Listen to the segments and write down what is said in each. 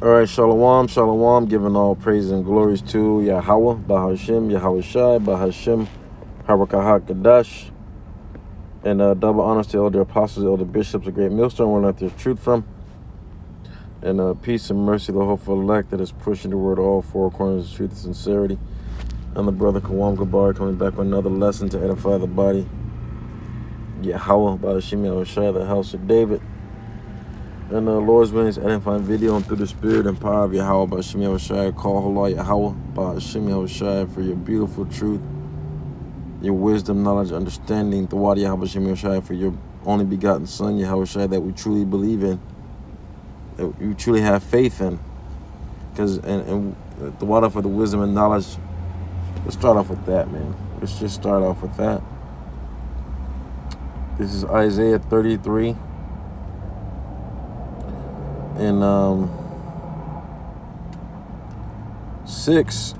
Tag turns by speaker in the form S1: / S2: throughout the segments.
S1: All right, Shalom, Shalom, giving all praise and glories to Yahweh, Bahashim, Yahweh Shai, Bahashim, Harakah Kadash, and double honors to elder apostles, elder bishops, a great millstone, where not there's truth from, and peace and mercy, the hopeful elect that is pushing the word all four corners of truth and sincerity. I'm the brother Kawam Gabar coming back with another lesson to edify the body. Yahweh, Bahashim, Yahweh Shai, the house of David. And the Lord's willing is edifying video and through the spirit and power of Yahweh, Ba'ashim Yahushai, call Allah Yahweh, Ba'ashim Yahushai, for your beautiful truth, your wisdom, knowledge, understanding, the Wadi Yahweh, Ba'ashim Yahushai, for your only begotten Son, Yahushai, that we truly believe in, that we truly have faith in. Because, and the water for the wisdom and knowledge, let's start off with that, man. Let's just start off with that. This is Isaiah 33. And 6,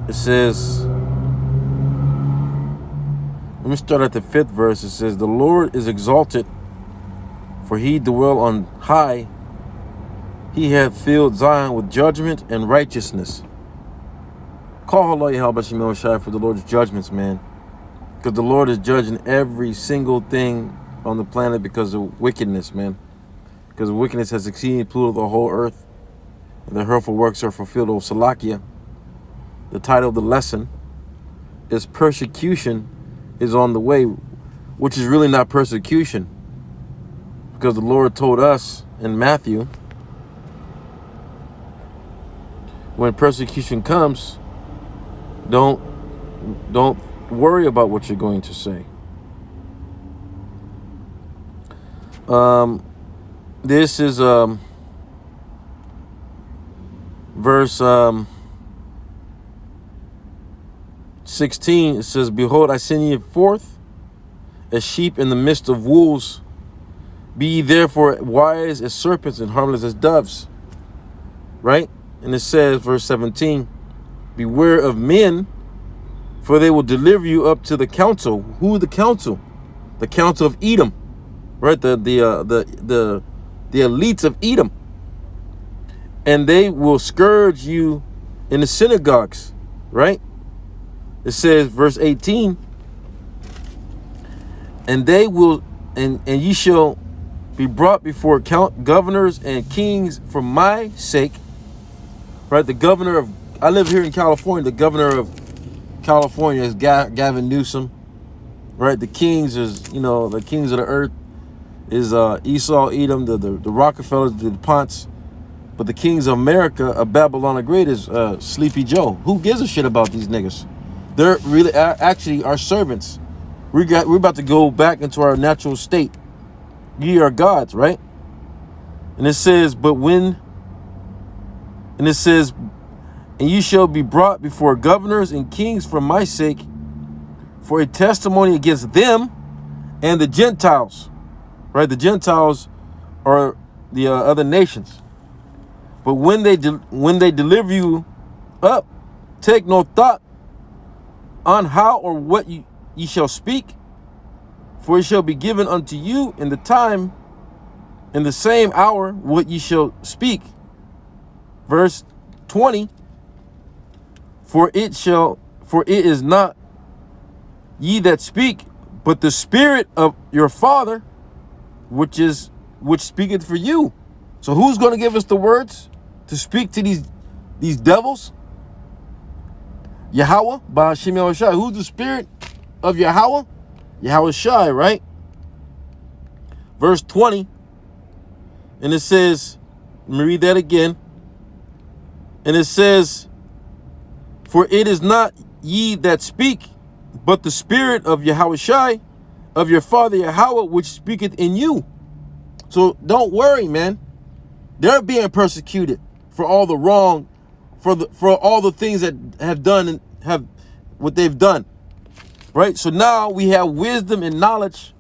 S1: it says, let me start at the 5th verse. It says, the Lord is exalted, for he dwell on high. He hath filled Zion with judgment and righteousness. Call Allah Yahweh Shai for the Lord's judgments, man. Because the Lord is judging every single thing on the planet because of wickedness, man. Because wickedness has exceeded polluted the whole earth, and the hurtful works are fulfilled. O Salakia. The title of the lesson is Persecution is on the Way, which is really not persecution. Because the Lord told us in Matthew, when persecution comes, don't worry about what you're going to say. This is verse 16. It says, behold, I send you forth as sheep in the midst of wolves. Be ye therefore wise as serpents and harmless as doves. Right? And it says, verse 17, beware of men, for they will deliver you up to the council. Who the council? The council of Edom. Right? The elites of Edom. And they will scourge you in the synagogues, right? It says, verse 18, and they will, and ye shall be brought before governors and kings for my sake, right? The governor of, I live here in California, the governor of California is Gavin Newsom, right? The kings is, the kings of the earth is Esau, Edom, the Rockefellers, the DuPonts. But the kings of America, Babylon the Great, is Sleepy Joe. Who gives a shit about these niggas? They're really actually our servants. We're about to go back into our natural state. Ye are gods, right? And it says, and you shall be brought before governors and kings for my sake, for a testimony against them and the Gentiles. Right, the Gentiles are the other nations. But when they deliver you up, take no thought on how or what ye shall speak, for it shall be given unto you in the time, in the same hour, what ye shall speak. Verse 20. For it is not ye that speak, but the Spirit of your Father, which speaketh for you. So who's going to give us the words to speak to these devils? Yahweh, Ba'ashim Yahushai. Who's the Spirit of Yahweh? Yahweh Shai, right? Verse 20. And it says, let me read that again. And it says, for it is not ye that speak, but the Spirit of Yahweh Shai, of your Father Yahweh, which speaketh in you. So don't worry, man. They're being persecuted for all the wrong, for all the things that have done and have what they've done. Right? So now we have wisdom and knowledge.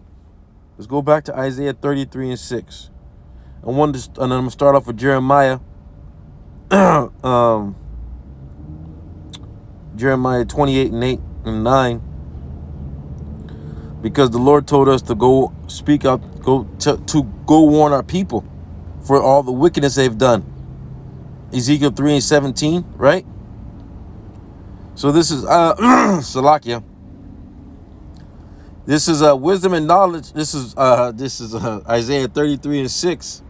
S1: Let's go back to Isaiah 33 and 6. And I'm going to start off with Jeremiah. Jeremiah 28 and 8 and 9. Because the Lord told us to go speak out, to go warn our people. for all the wickedness they've done. Ezekiel 3:17, right? So this is Salakia. This is wisdom and knowledge. This is Isaiah 33:6.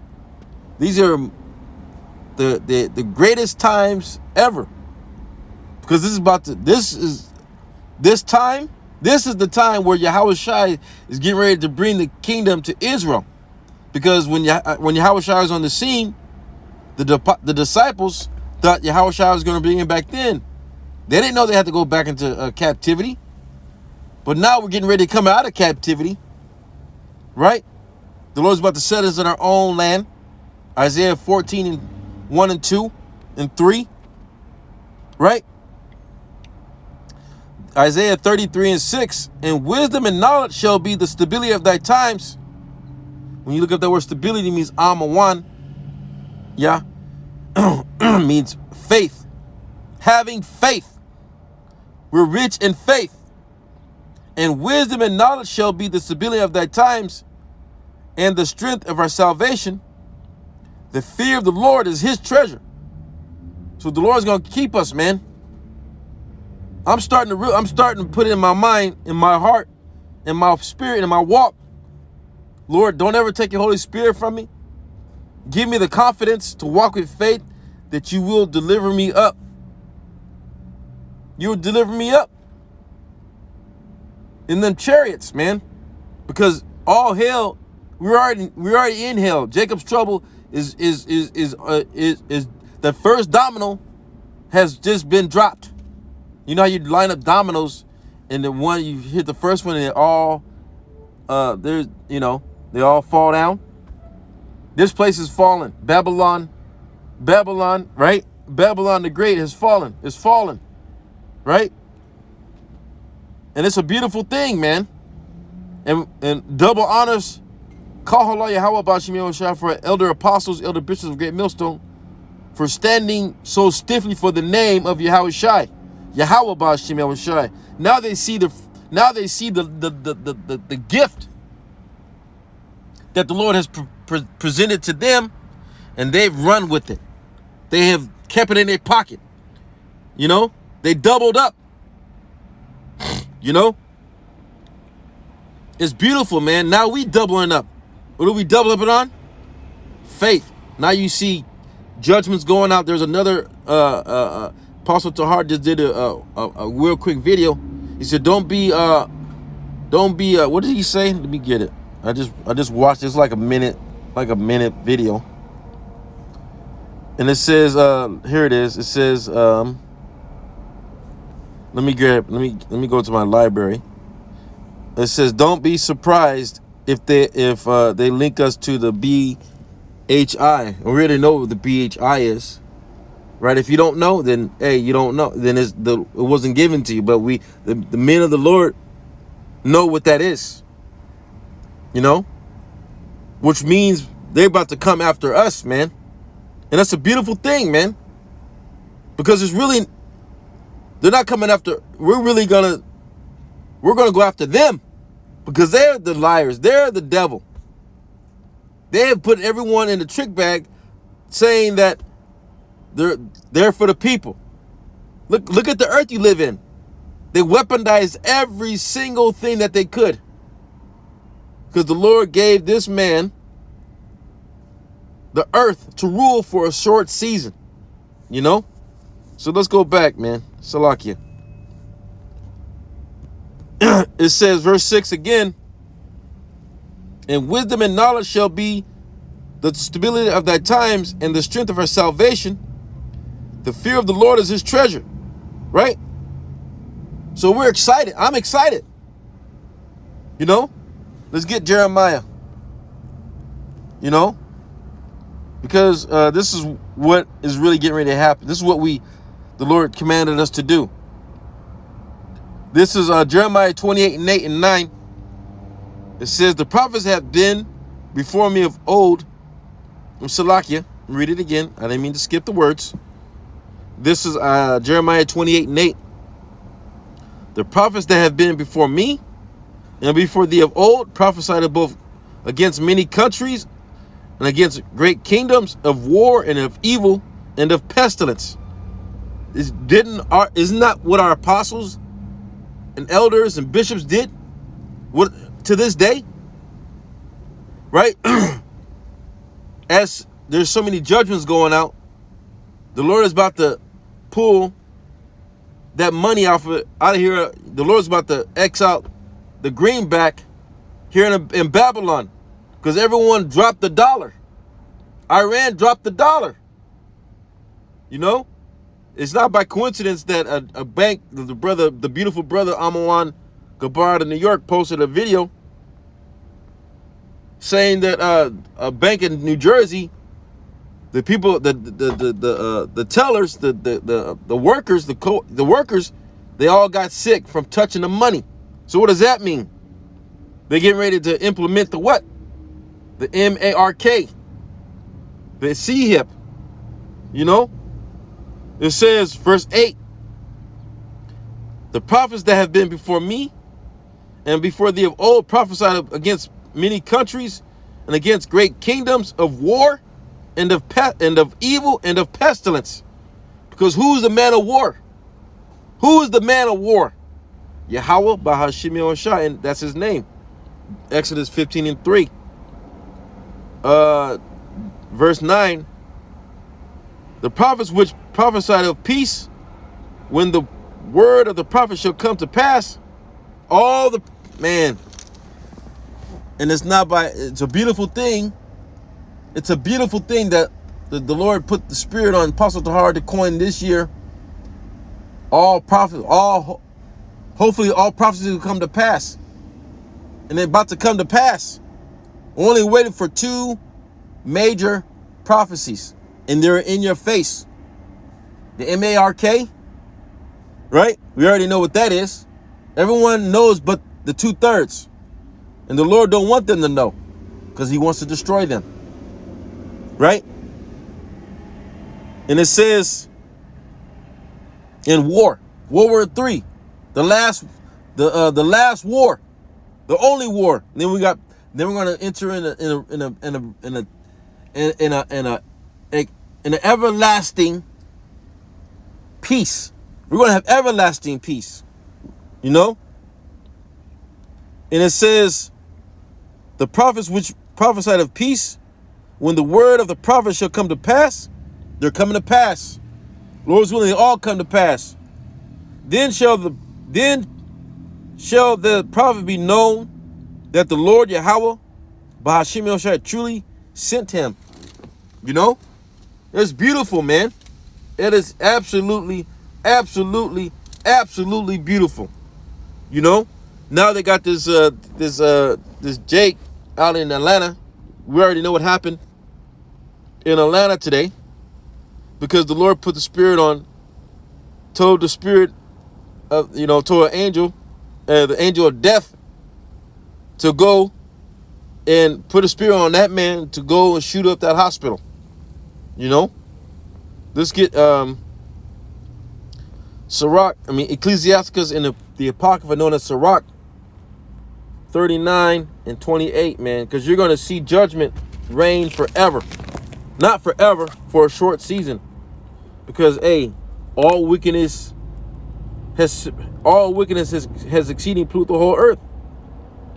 S1: These are the greatest times ever, because this is the time where Yahweh Shai is getting ready to bring the kingdom to Israel. Because when Yahweh Shai was on the scene, the disciples thought Yahweh Shai was going to bring him back then. They didn't know they had to go back into captivity. But now we're getting ready to come out of captivity, right? The Lord's about to set us in our own land. Isaiah 14:1 and 2 and 3, right? Isaiah 33:6, and wisdom and knowledge shall be the stability of thy times. When you look up that word stability, it means amawan, yeah, means faith, having faith. We're rich in faith. And wisdom and knowledge shall be the stability of thy times and the strength of our salvation. The fear of the Lord is his treasure. So the Lord's going to keep us, man. I'm starting to put it in my mind, in my heart, in my spirit, in my walk. Lord, don't ever take your Holy Spirit from me. Give me the confidence to walk with faith that you will deliver me up. You will deliver me up in them chariots, man, because all hell, we're already in hell. Jacob's trouble is the first domino has just been dropped. You know how you line up dominoes, and the one you hit the first one, and it all they all fall down. This place is fallen. Babylon, right? Babylon the Great has fallen. It's fallen, right? And it's a beautiful thing, man. And double honors, Kahala Yahweh Bashim Yahushua, for elder apostles, elder bishops of Great Millstone, for standing so stiffly for the name of Yahweh Shai. Yahweh Bashim Yahushua. Now they see the gift that the Lord has presented to them, and they've run with it. They have kept it in their pocket. You know, they doubled up. You know, it's beautiful, man. Now we doubling up. What are we doubling up on? Faith. Now you see judgments going out. There's another Apostle Tahar just did a real quick video. He said, don't be what did he say? Let me get it. I just watched. It's like a minute video, and it says here it is. It says let me go to my library. It says, don't be surprised if they link us to the BHI. We already know what the BHI is, right? If you don't know, then hey, you don't know. Then it wasn't given to you. But the men of the Lord know what that is. You know, which means they're about to come after us, man. And that's a beautiful thing, man. Because it's really, they're not coming after, we're gonna go after them, because they're the liars. They're the devil. They have put everyone in the trick bag, saying that they're for the people. Look at the earth you live in. They weaponized every single thing that they could, because the Lord gave this man the earth to rule for a short season. You know? So let's go back, man. Salakia. It says, verse 6 again, and wisdom and knowledge shall be the stability of thy times and the strength of our salvation. The fear of the Lord is his treasure, right? So we're excited. I'm excited. You know, let's get Jeremiah, you know, because this is what is really getting ready to happen. This is what the Lord commanded us to do. This is Jeremiah 28:8 and 9. It says, the prophets have been before me of old. I'm Salakia. Read it again. I didn't mean to skip the words. This is Jeremiah 28:8. The prophets that have been before me and before thee of old prophesied both against many countries and against great kingdoms of war and of evil and of pestilence. Isn't that what our apostles and elders and bishops did? What to this day? Right? As there's so many judgments going out, the Lord is about to pull that money out of here. The Lord's about to X out the greenback here in Babylon, because everyone dropped the dollar. Iran dropped the dollar. You know, it's not by coincidence that a bank, the beautiful brother Amawan Gabbard in New York posted a video saying that a bank in New Jersey, the people, the tellers, the workers, the workers, they all got sick from touching the money. So what does that mean? They're getting ready to implement the what? The MARK, the CHIP. You know, it says, verse 8, the prophets that have been before me and before thee of old prophesied against many countries and against great kingdoms of war and of evil and of pestilence. Because who is the man of war? Who is the man of war? Yahweh Bahashim Yahushua, and that's his name. Exodus 15:3. Verse 9. The prophets which prophesied of peace, when the word of the prophet shall come to pass, all the man. And it's a beautiful thing. It's a beautiful thing that the Lord put the spirit on Apostle Tahar to coin this year. Hopefully all prophecies will come to pass. And they're about to come to pass. Only waiting for two major prophecies, and they're in your face. The MARK, right? We already know what that is. Everyone knows but the 2/3. And the Lord don't want them to know, because he wants to destroy them. Right? And it says in World War III, the last war, the only war. And then we're going to enter in an everlasting peace. We're going to have everlasting peace. You know? And it says, the prophets which prophesied of peace, when the word of the prophet shall come to pass, they're coming to pass. Lord's willing, they all come to pass. Then shall the prophet be known that the Lord Yahweh Bahashim Yahushua truly sent him. You know? It's beautiful, man. It is absolutely, absolutely, absolutely beautiful. You know? Now they got this Jake out in Atlanta. We already know what happened in Atlanta today, because the Lord put the spirit on, told the spirit of, told an angel, the angel of death, to go and put a spirit on that man to go and shoot up that hospital. You know? Let's get Ecclesiasticus in the Apocrypha known as Sirach 39 and 28, man, because you're going to see judgment reign forever. Not forever, for a short season. Because, all wickedness has exceeding polluted the whole earth.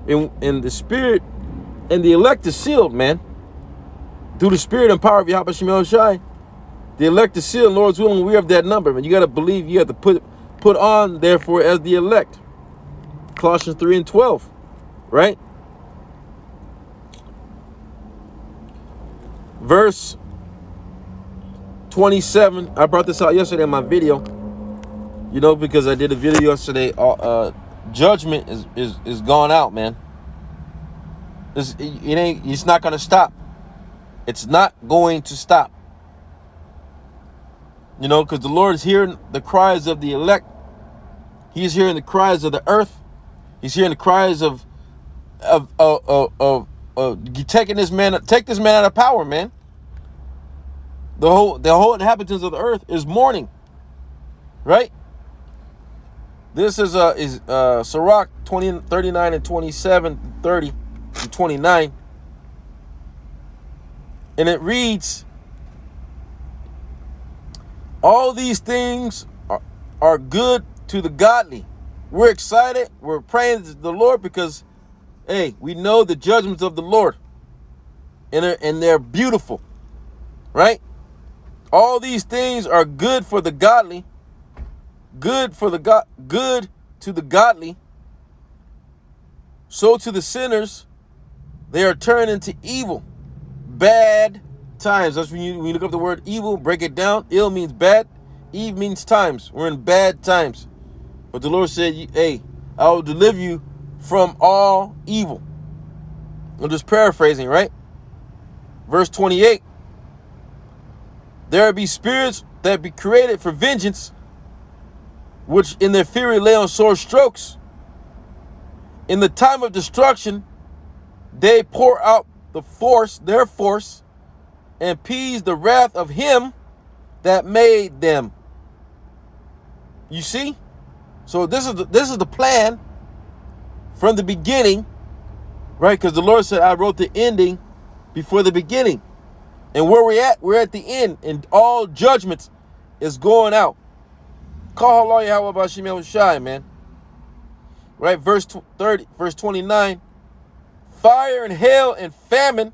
S1: And the spirit and the elect is sealed, man. Through the spirit and power of Yahweh Shemel Shai, the elect is sealed. Lord's willing, we have that number, man. You got to believe, you have to put on, therefore, as the elect. Colossians 3:12, right? Verse 27. I brought this out yesterday in my video. You know, because I did a video yesterday. Judgment is gone out, man. It's not gonna stop. It's not going to stop. You know, because the Lord is hearing the cries of the elect. He's hearing the cries of the earth. He's hearing the cries of taking this man. Take this man out of power, man. The whole inhabitants of the earth is mourning, right? This is Sirach 39 and 27, 30 and 29. And it reads, all these things are good to the godly. We're excited. We're praying to the Lord because, hey, we know the judgments of the Lord. And they're beautiful, right? All these things are good for the godly. Good to the godly. So to the sinners, they are turned into evil. Bad times. That's when you look up the word evil, break it down. Ill means bad. Eve means times. We're in bad times. But the Lord said, hey, I will deliver you from all evil. I'm just paraphrasing, right? Verse 28. There be spirits that be created for vengeance, which in their fury lay on sore strokes. In the time of destruction, they pour out their force, and appease the wrath of him that made them. You see? So this is the plan from the beginning, right? Because the Lord said, I wrote the ending before the beginning. And where we're at the end, and all judgments is going out. Call Allah Yahweh Bashim Yahushai, man. Right? Verse 29. Fire and hail and famine.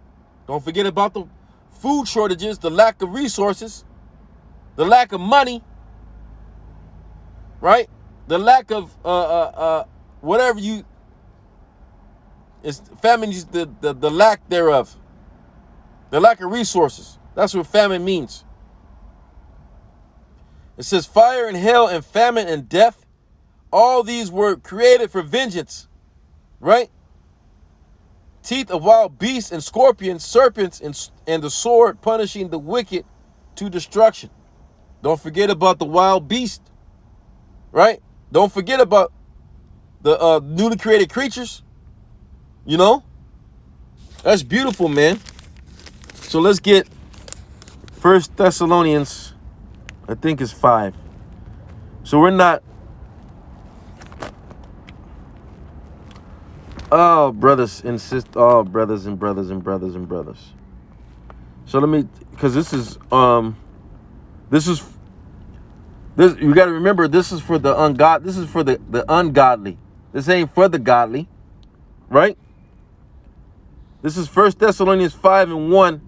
S1: Don't forget about the food shortages, the lack of resources, the lack of money, right? The lack of whatever it's famine is the lack thereof. The lack of resources. That's what famine means. It says fire and hail and famine and death. All these were created for vengeance, right? Teeth of wild beasts and scorpions, serpents, and the sword punishing the wicked to destruction. Don't forget about the wild beast, right? Don't forget about the newly created creatures. You know? That's beautiful, man. So let's get 1 Thessalonians, I think it's 5. So we're not... Oh, brothers and sisters. Oh, brothers and brothers and brothers and brothers. So let me... Because this is... This you got to remember, this is for the ungodly. This is for the ungodly. This ain't for the godly. Right? This is 1 Thessalonians 5:1.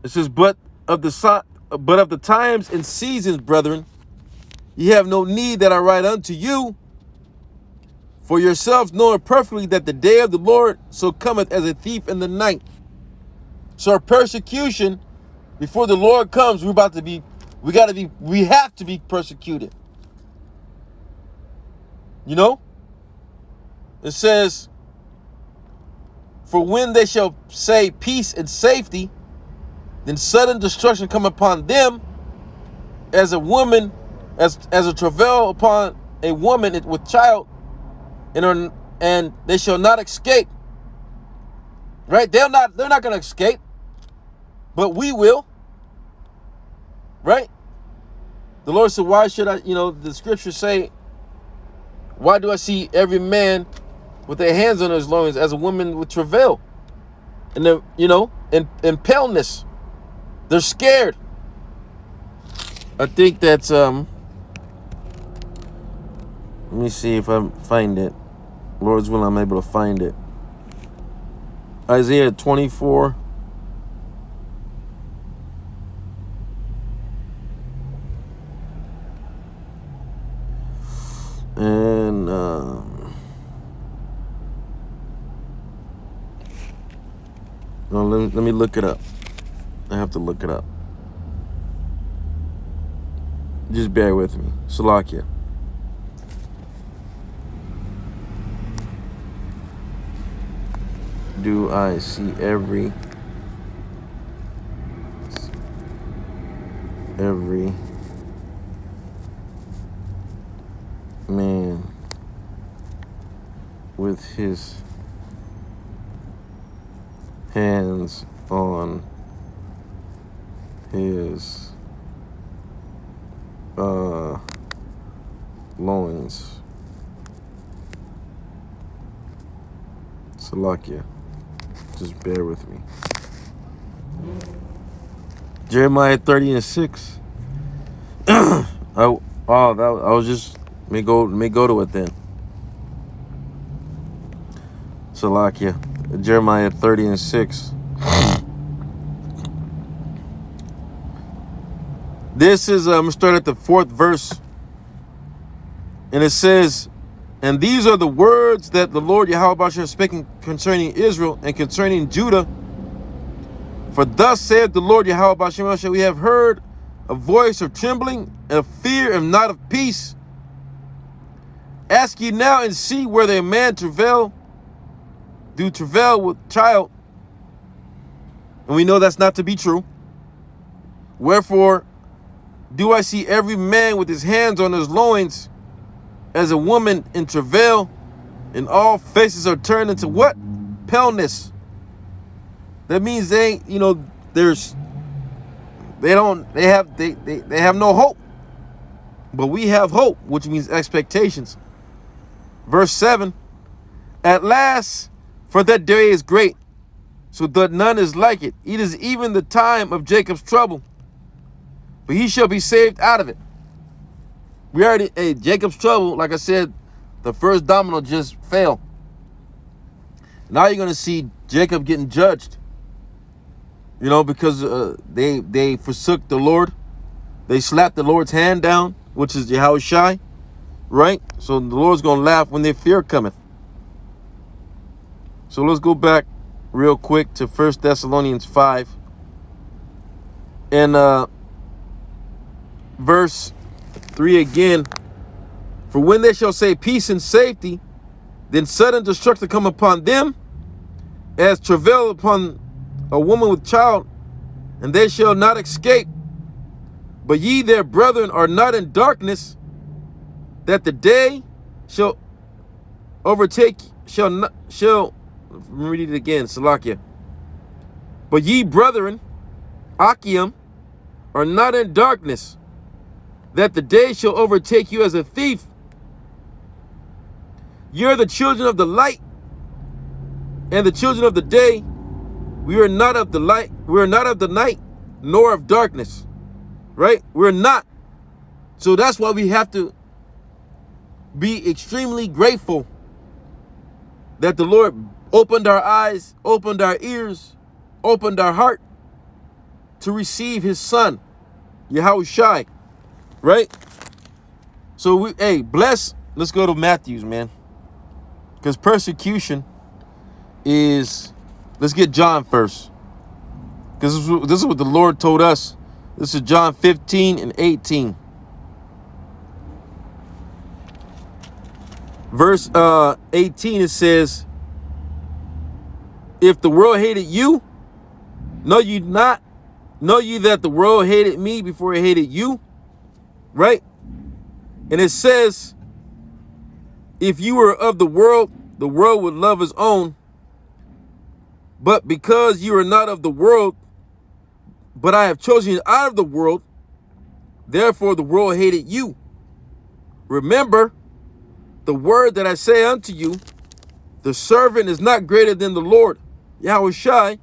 S1: It says, but of the times and seasons, brethren, ye have no need that I write unto you. For yourselves knowing perfectly that the day of the Lord so cometh as a thief in the night. So our persecution before the Lord comes, we have to be persecuted. You know? It says, for when they shall say peace and safety, then sudden destruction come upon them as a woman, as a travail upon a woman with child, and they shall not escape. Right? They're not going to escape, but we will. Right? The Lord said, why should I, the scriptures say, why do I see every man with their hands on his loins as a woman with travail? And in paleness. They're scared. I think that's let me see if I find it. Lord's willing, I'm able to find it. Isaiah 24. And no, let me look it up. I have to look it up. Just bear with me. Salakia. Do I see every man with his hands on his loins? Salakia. Just bear with me. Jeremiah 30:6. I was just let me go to it then. Salakia. Jeremiah 30:6. This is I'm gonna start at the 4th verse. And it says, and these are the words that the Lord Yahweh has spoken concerning Israel and concerning Judah. For thus saith the Lord Yahweh, we have heard a voice of trembling and of fear and not of peace. Ask ye now and see whether a man travail with child. And we know that's not to be true. Wherefore do I see every man with his hands on his loins as a woman in travail, and all faces are turned into what? Paleness. That means they have no hope. But we have hope, which means expectations. Verse 7, at last, for that day is great, so that none is like it. It is even the time of Jacob's trouble, but he shall be saved out of it. Jacob's trouble, like I said, the first domino just fell. Now you're going to see Jacob getting judged. Because they forsook the Lord. They slapped the Lord's hand down, which is Yahushai, right? So the Lord's going to laugh when their fear cometh. So let's go back real quick to 1 Thessalonians 5. And verse 3 again. For when they shall say peace and safety, then sudden destruction come upon them, as travail upon a woman with child, and they shall not escape. But ye, their brethren, are not in darkness, that the day shall overtake, read it again, Salakia. But ye, brethren, Achium, are not in darkness, that the day shall overtake you as a thief. Ye are the children of the light, and the children of the day. We are not of the light, we are not of the night, nor of darkness. Right? We're not. So that's why we have to be extremely grateful that the Lord opened our eyes, opened our ears, opened our heart to receive his son, Yahushai. Right? So bless. Let's go to Matthew's, man. Because persecution is, let's get John first. Because this is what the Lord told us. This is John 15 and 18. Verse 18, it says, if the world hated you, know ye that the world hated me before it hated you. Right? And it says, if you were of the world would love his own. But because you are not of the world, but I have chosen you out of the world, therefore the world hated you. Remember the word that I say unto you, the servant is not greater than the Lord, Yahushai.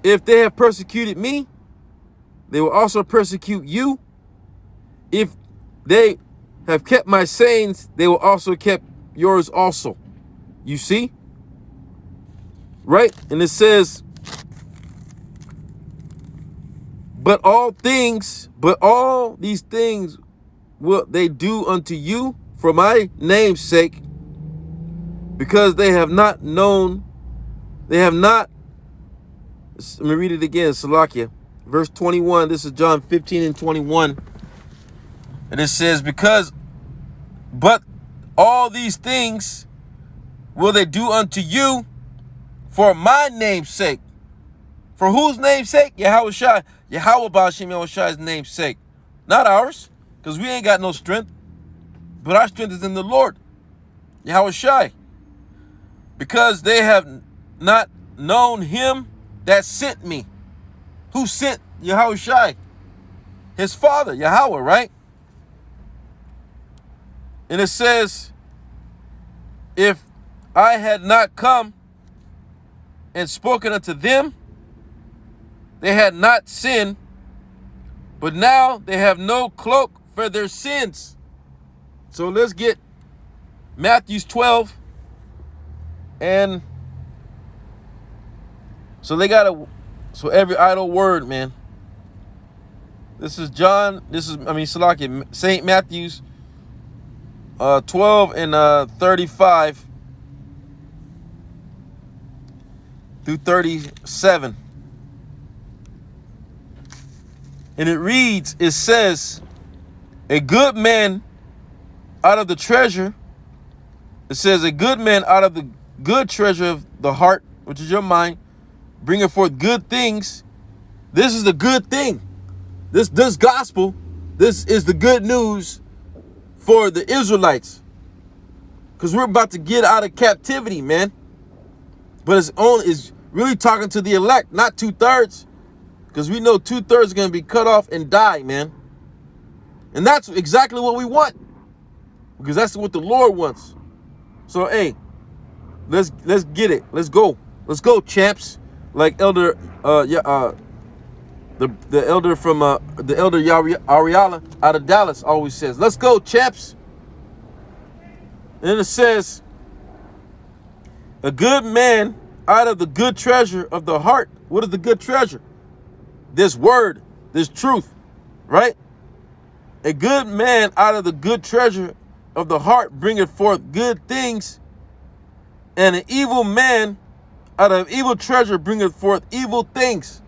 S1: If they have persecuted me, they will also persecute you. If they have kept my sayings, they will also keep yours also. You see? Right? And it says, but all these things will they do unto you for my name's sake, because let me read it again, Salakia. Verse 21, this is John 15 and 21. And it says, but all these things will they do unto you for my name's sake. For whose name's sake? Yahushai. Yahweh Ba'ashem Yahushai's name's sake. Not ours, because we ain't got no strength. But our strength is in the Lord, Yahushai. Because they have not known him that sent me. Who sent Yahushai? His father, Yahweh, right? And it says, if I had not come and spoken unto them, they had not sinned, but now they have no cloak for their sins. So let's get Matthew 12. And so they got so every idle word, man. This is Salaki, St. Matthew's 12 and 35 through 37. And it says, a good man out of the treasure, it says, a good man out of the good treasure of the heart, which is your mind, bringing forth good things. This is the good thing. This gospel, this is the good news for the Israelites. Because we're about to get out of captivity, man. But it's really talking to the elect, not 2/3. Because we know 2/3 are going to be cut off and die, man. And that's exactly what we want. Because that's what the Lord wants. So, hey, let's get it. Let's go. Let's go, champs. Like Elder, the elder from the Elder Ariala out of Dallas always says, let's go, champs. And it says, a good man out of the good treasure of the heart. What is the good treasure? This word, this truth, right? A good man out of the good treasure of the heart bringeth forth good things, and an evil man out of evil treasure bringeth forth evil things.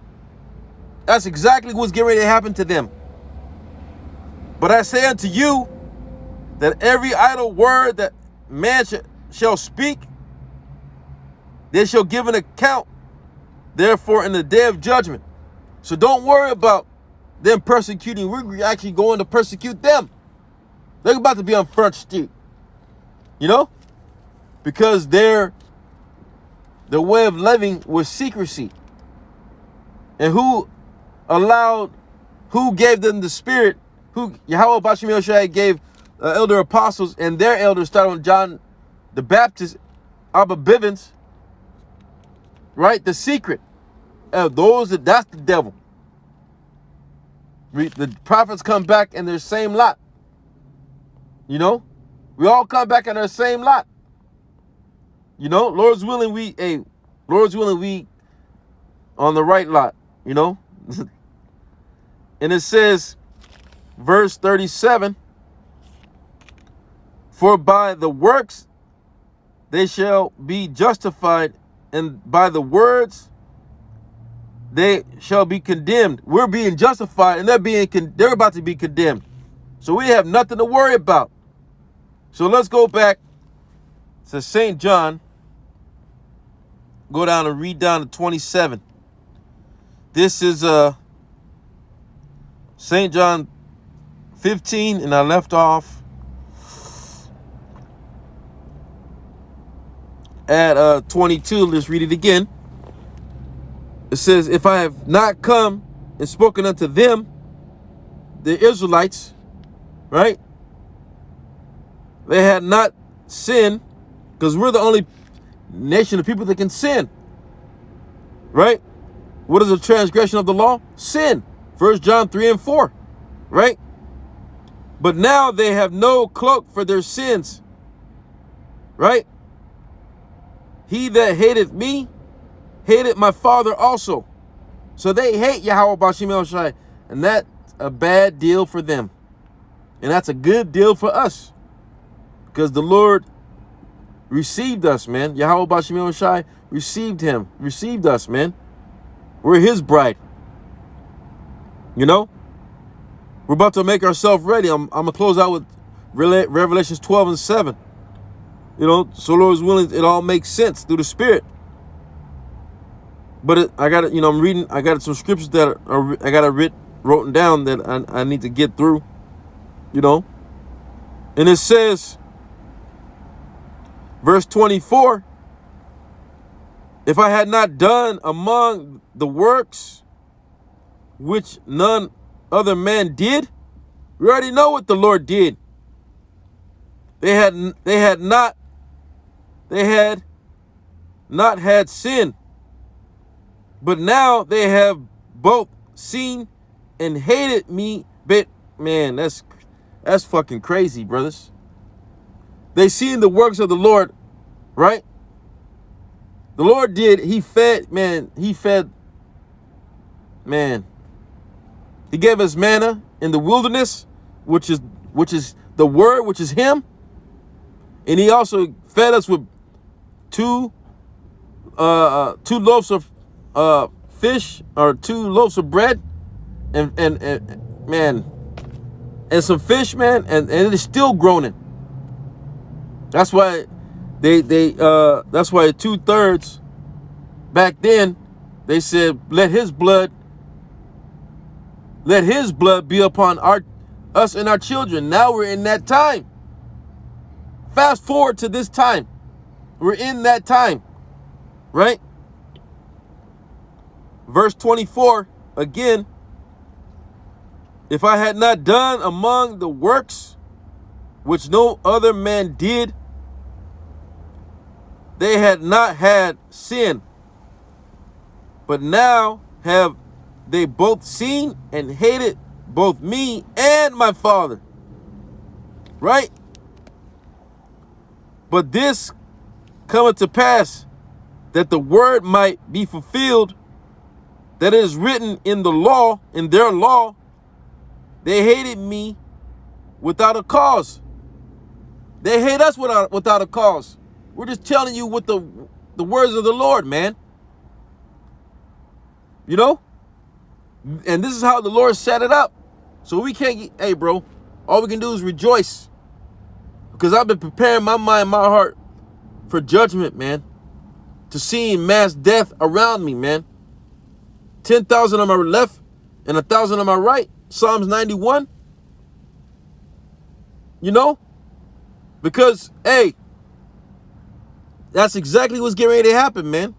S1: That's exactly what's getting ready to happen to them. But I say unto you that every idle word that man shall speak, they shall give an account, therefore, in the day of judgment. So don't worry about them persecuting. We're actually going to persecute them. They're about to be on Front Street. You know? Because their way of living was secrecy. And who gave them the spirit? Yahweh Bashim Yoshai gave elder apostles and their elders, starting with John the Baptist, Abba Bivens, right? The secret. That's the devil. The prophets come back in their same lot. You know? We all come back in our same lot. You know? Lord's willing, we on the right lot. You know? And it says, verse 37, for by the works they shall be justified, and by the words they shall be condemned. We're being justified, and they're about to be condemned. So we have nothing to worry about. So let's go back to St. John. Go down and read down to 27. This is St. John 15, and I left off at 22. Let's read it again. It says, if I have not come and spoken unto them, the Israelites, right? They had not sinned, because we're the only nation of people that can sin, right? What is the transgression of the law? Sin. 1 John 3 and 4, right? But now they have no cloak for their sins, right? He that hateth me, hated my Father also. So they hate Yahweh Bashim El Shai, and that's a bad deal for them. And that's a good deal for us, because the Lord received us, man. Yahweh Bashim El Shai received us, man. We're his bride. You know? We're about to make ourselves ready. I'm going to close out with Revelations 12 and 7. You know, so Lord is willing, it all makes sense through the Spirit. But I got it, you know, I'm reading, I got some scriptures that I got written down that I need to get through, you know. And it says, verse 24, if I had not done among the works which none other man did, we already know what the Lord did. They had not had sin, but now they have both seen and hated me. But man, that's fucking crazy, brothers. They seen the works of the Lord, right? The Lord did. He fed, man. He fed, man. He gave us manna in the wilderness, which is the word, which is him. And he also fed us with two loaves of fish, or 2 loaves of bread, and man, and some fish, man, and it is still groaning. That's why that's why 2/3 back then they said, let his blood be upon us and our children. Now we're in that time. Fast forward to this time. We're in that time, right? Verse 24 again. If I had not done among the works which no other man did, they had not had sin. But now have they both seen and hated both me and my Father. Right? But this cometh to pass, that the word might be fulfilled, that it is written in the law, in their law, they hated me without a cause. They hate us without a cause. We're just telling you what the words of the Lord, man. You know? And this is how the Lord set it up. So we can't get, hey, bro, all we can do is rejoice. Because I've been preparing my mind, my heart for judgment, man. To seeing mass death around me, man. 10,000 on my left and 1,000 on my right. Psalms 91. You know? Because, hey, that's exactly what's getting ready to happen, man.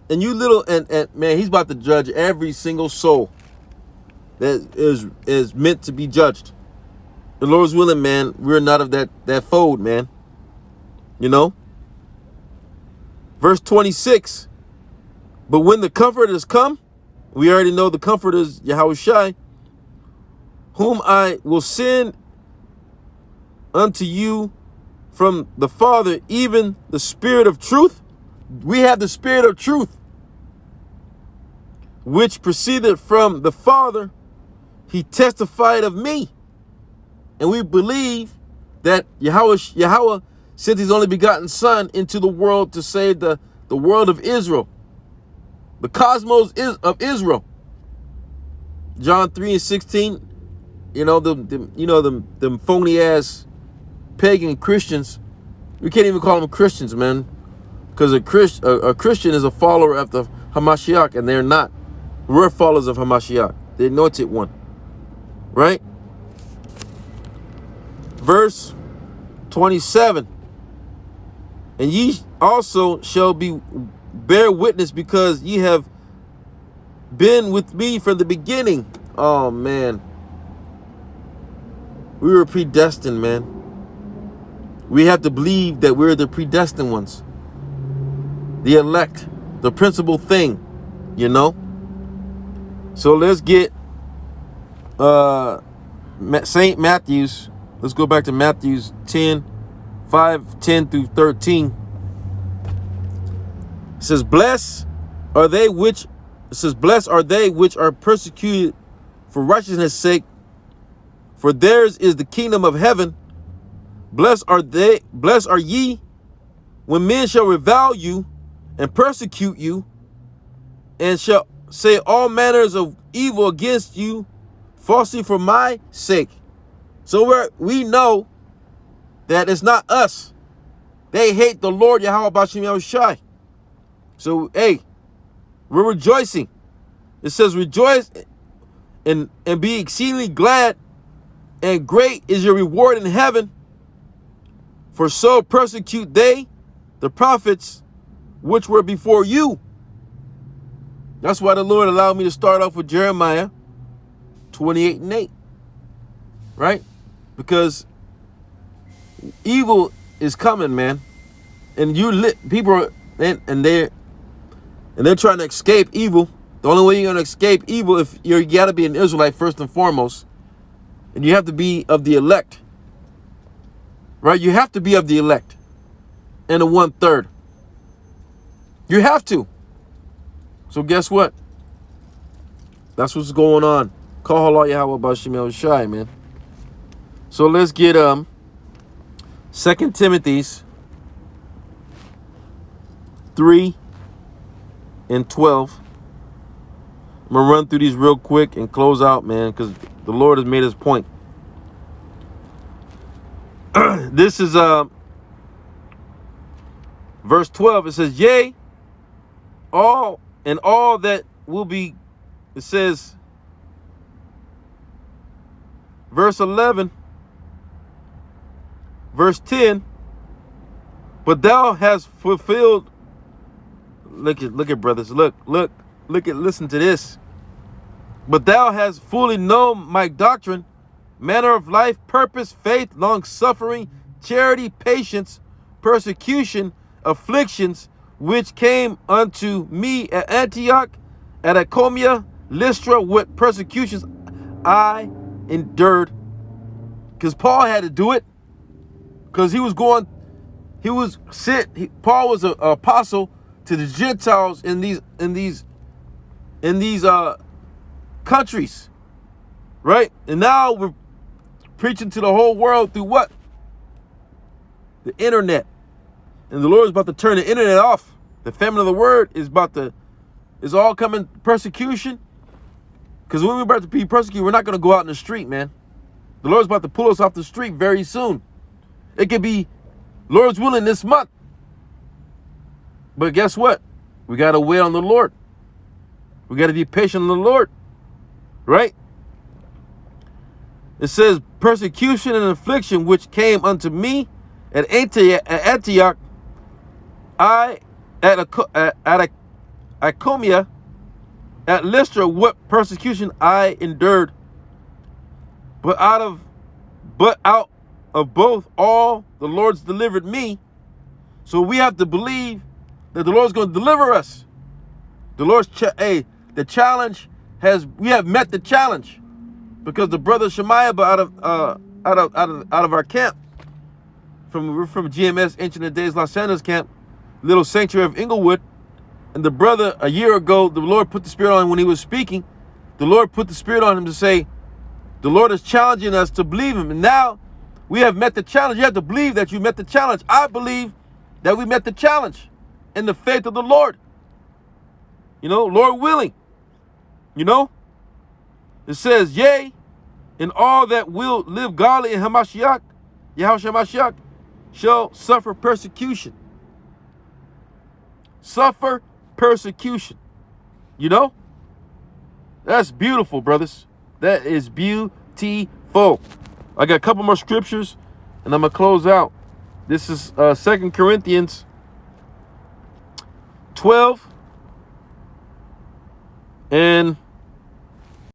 S1: And you little, and man, he's about to judge every single soul that is meant to be judged. The Lord's willing, man, we're not of that fold, man. You know? Verse 26. But when the Comforter come, we already know the Comforter is Yahushua, whom I will send unto you from the Father, even the Spirit of truth. We have the Spirit of truth, which proceeded from the Father. He testified of me. And we believe that Yahweh sent his only begotten Son into the world to save the world of Israel. The cosmos of Israel. John 3:16. You know, them phony ass pagan Christians. We can't even call them Christians, man. Because a Christian is a follower of the Hamashiach, and they're not. We're followers of Hamashiach, the anointed one. Right? Verse 27. And ye also shall bear witness, because ye have been with me from the beginning. Oh, man. We were predestined, man. We have to believe that we're the predestined ones. The elect. The principal thing. You know? So let's get St. Matthew's. Let's go back to Matthew's 10:5, 10 through 13. It says, blessed are they which are persecuted for righteousness' sake, for theirs is the kingdom of heaven. Blessed are ye when men shall revile you and persecute you, and shall say all manners of evil against you falsely for my sake. So we know that it's not us. They hate the Lord Yahweh Bashim Yahushai. So, hey, we're rejoicing. It says, rejoice and be exceedingly glad, and great is your reward in heaven. For so persecute they the prophets which were before you. That's why the Lord allowed me to start off with Jeremiah 28:8. Right? Because evil is coming, man. And people are, and they're trying to escape evil. The only way you're going to escape evil, if you got to be an Israelite first and foremost, and you have to be of the elect, right? You have to be of the elect and the 1/3. You have to. So guess what? That's what's going on. Call Allah Yahweh Bashim El Shai, man. So let's get 2 Timothy's 3 and 12. I'm going to run through these real quick and close out, man, because the Lord has made his point. This is verse 12. It says, yea, all that will be, it says, verse 11, verse 10, but thou hast fulfilled, look at brothers, look at, listen to this. But thou hast fully known my doctrine, manner of life, purpose, faith, long suffering, charity, patience, persecution, afflictions, which came unto me at Antioch, at Iconium, Lystra, with persecutions I endured. Because Paul had to do it. Because Paul was an apostle to the Gentiles in these countries, right? And now we're preaching to the whole world through what? The internet. And the Lord is about to turn the internet off. The famine of the word is all coming persecution. Because when we're about to be persecuted, we're not going to go out in the street, man. The Lord's about to pull us off the street very soon. It could be, Lord's willing, this month. But guess what? We got to wait on the Lord. We got to be patient on the Lord. Right? It says, persecution and affliction which came unto me at Antioch, at Iconium, at Lystra, what persecution I endured. But out of both all the Lord's delivered me. So we have to believe that the Lord's going to deliver us. The Lord's the challenge we have met the challenge, because the brother Shemaiah out of our camp, we're from GMS Ancient of Days Los Angeles camp, little sanctuary of Inglewood, and the brother a year ago, the Lord put the Spirit on him when he was speaking. The Lord put the Spirit on him to say, the Lord is challenging us to believe him. And now we have met the challenge. You have to believe that you met the challenge. I believe that we met the challenge in the faith of the Lord. Lord willing. It says, yea, and all that will live godly in Hamashiach, Yahushua Mashiach, shall suffer persecution. Suffer persecution. That's beautiful, brothers. That is beautiful. I got a couple more scriptures, and I'm going to close out. This is 2 Corinthians 12 and